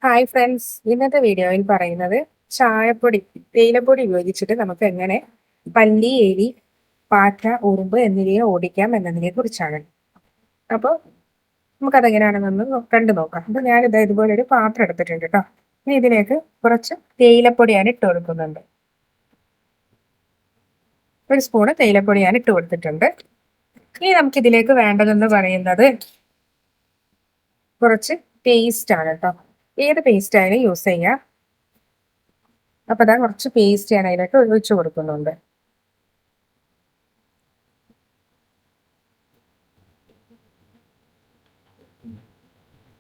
Hi friends, ഇന്നത്തെ വീഡിയോയിൽ പറയുന്നത് ചായപ്പൊടി, തേയിലപ്പൊടി ഉപയോഗിച്ചിട്ട് നമുക്ക് എങ്ങനെ പല്ലി, എലി, പാറ്റ, ഉറുമ്പ് എന്നിവയെ ഓടിക്കാം എന്നതിനെ കുറിച്ചാണ്. അപ്പോൾ നമുക്കതെങ്ങനെയാണെന്നൊന്ന് കണ്ടു നോക്കാം. അപ്പോൾ ഞാനിത് ഇതുപോലെ ഒരു പാത്രം എടുത്തിട്ടുണ്ട് കേട്ടോ. ഇനി ഇതിലേക്ക് കുറച്ച് തേയിലപ്പൊടിയാണ് ഇട്ട് കൊടുക്കുന്നുണ്ട്. ഒരു സ്പൂണ് തേയിലപ്പൊടിയാണ് ഇട്ട് കൊടുത്തിട്ടുണ്ട്. ഇനി നമുക്കിതിലേക്ക് വേണ്ടതെന്ന് പറയുന്നത് കുറച്ച് പേസ്റ്റ് ആണ് കേട്ടോ. ഏത് പേസ്റ്റ് ആയാലും യൂസ് ചെയ്യാം. അപ്പൊ അതാ കുറച്ച് പേസ്റ്റ് ഞാൻ അതിലേക്ക് ഒഴിച്ചു കൊടുക്കുന്നുണ്ട്.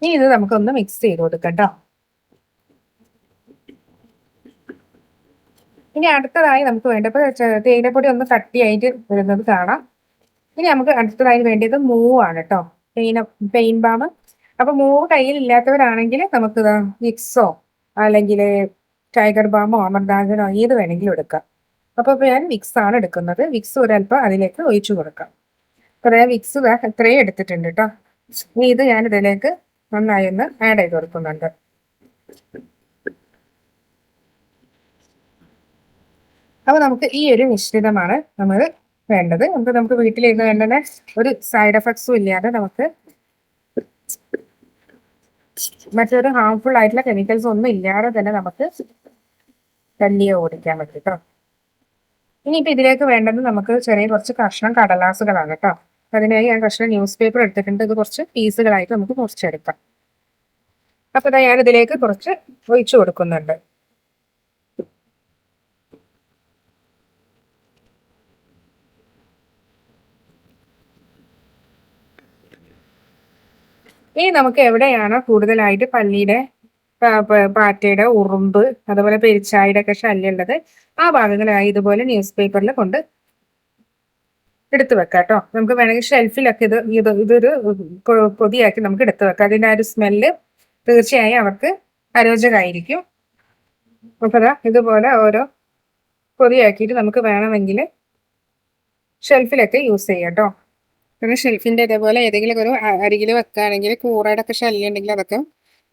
ഇനി ഇത് നമുക്കൊന്ന് മിക്സ് ചെയ്ത് കൊടുക്കാം കേട്ടോ. ഇനി അടുത്തതായി നമുക്ക് വേണ്ടപ്പോൾ തേയിലപ്പൊടി ഒന്ന് കട്ടിയായിട്ട് വരുന്നത് കാണാം. ഇനി നമുക്ക് അടുത്തതായി വേണ്ടത് മൂവാണ് കേട്ടോ. Pain balm. അപ്പൊ മൂവ് കയ്യിൽ ഇല്ലാത്തവരാണെങ്കിൽ നമുക്ക് വിക്സോ അല്ലെങ്കിൽ ടൈഗർ ബാമോ അമർദാജനോ ഏത് വേണമെങ്കിലും എടുക്കാം. അപ്പൊ ഞാൻ വിക്സ് ആണ് എടുക്കുന്നത്. വിക്സ് ഒരല്പം അതിലേക്ക് ഒഴിച്ചു കൊടുക്കാം. അപ്പൊ ഞാൻ വിക്സ് ഇത്രയും എടുത്തിട്ടുണ്ട് കേട്ടോ. ഇനി ഇത് ഞാൻ ഇതിലേക്ക് നന്നായി ഒന്ന് ആഡ് ചെയ്ത് കൊടുക്കുന്നുണ്ട്. അപ്പൊ നമുക്ക് ഈ ഒരു മിശ്രിതമാണ് നമ്മൾ വേണ്ടത്. നമുക്ക് വീട്ടിലിരുന്ന് വേണ്ട ഒരു സൈഡ് എഫക്ട്സും ഇല്ലാതെ നമുക്ക് മറ്റൊരു ഹാർംഫുൾ ആയിട്ടുള്ള കെമിക്കൽസ് ഒന്നും ഇല്ലാതെ തന്നെ നമുക്ക് പല്ലിയെ ഓടിക്കാൻ പറ്റും കേട്ടോ. ഇനിയിപ്പോൾ ഇതിലേക്ക് വേണ്ടത് നമുക്ക് ചെറിയ കുറച്ച് കഷ്ണം കടലാസുകളാണ് കേട്ടോ. അതിനായി ഞാൻ കഷ്ണം ന്യൂസ് പേപ്പർ എടുത്തിട്ടുണ്ട്. ഇത് കുറച്ച് പീസുകളായിട്ട് നമുക്ക് മുറിച്ചെടുക്കാം. അപ്പൊ ഞാൻ ഇതിലേക്ക് കുറച്ച് ഒഴിച്ചു കൊടുക്കുന്നുണ്ട്. ഇനി നമുക്ക് എവിടെയാണ് കൂടുതലായിട്ട് പല്ലിയുടെ, പാറ്റയുടെ, ഉറുമ്പ്, അതുപോലെ പെരിച്ചായുടെ ഒക്കെ ശല്യം ഉള്ളത് ആ ഭാഗങ്ങളായി ഇതുപോലെ ന്യൂസ് പേപ്പറിൽ കൊണ്ട് എടുത്തു വെക്കാം കേട്ടോ. നമുക്ക് വേണമെങ്കിൽ ഷെൽഫിലൊക്കെ ഇതൊരു പൊതിയാക്കി നമുക്ക് എടുത്തു വെക്കാം. അതിൻ്റെ ആ ഒരു സ്മെല്ല് തീർച്ചയായും അവർക്ക് അരോചകമായിരിക്കും. അപ്പോൾ ഇതുപോലെ ഓരോ പൊതിയാക്കിയിട്ട് നമുക്ക് വേണമെങ്കിൽ ഷെൽഫിലൊക്കെ യൂസ് ചെയ്യാം കേട്ടോ. പിന്നെ ഷെൽഫിൻ്റെ ഇതേപോലെ ഏതെങ്കിലും ഒരു അരികിൽ വെക്കുകയാണെങ്കിൽ കൂറയുടെ ഒക്കെ ശല്യം ഉണ്ടെങ്കിൽ അതൊക്കെ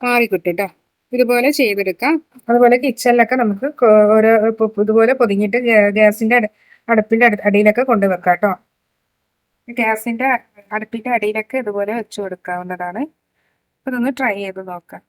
മാറിക്കിട്ടും കേട്ടോ. ഇതുപോലെ ചെയ്തെടുക്കാം. അതുപോലെ കിച്ചണിലൊക്കെ നമുക്ക് ഓരോ ഇതുപോലെ പൊതിഞ്ഞിട്ട് ഗ്യാസിൻ്റെ അടുപ്പിൻ്റെ അടിയിലൊക്കെ കൊണ്ടുവെക്കാം കേട്ടോ. ഗ്യാസിൻ്റെ അടുപ്പിൻ്റെ അടിയിലൊക്കെ ഇതുപോലെ വെച്ച് കൊടുക്കാവുന്നതാണ്. അതൊന്ന് ട്രൈ ചെയ്ത് നോക്കാം.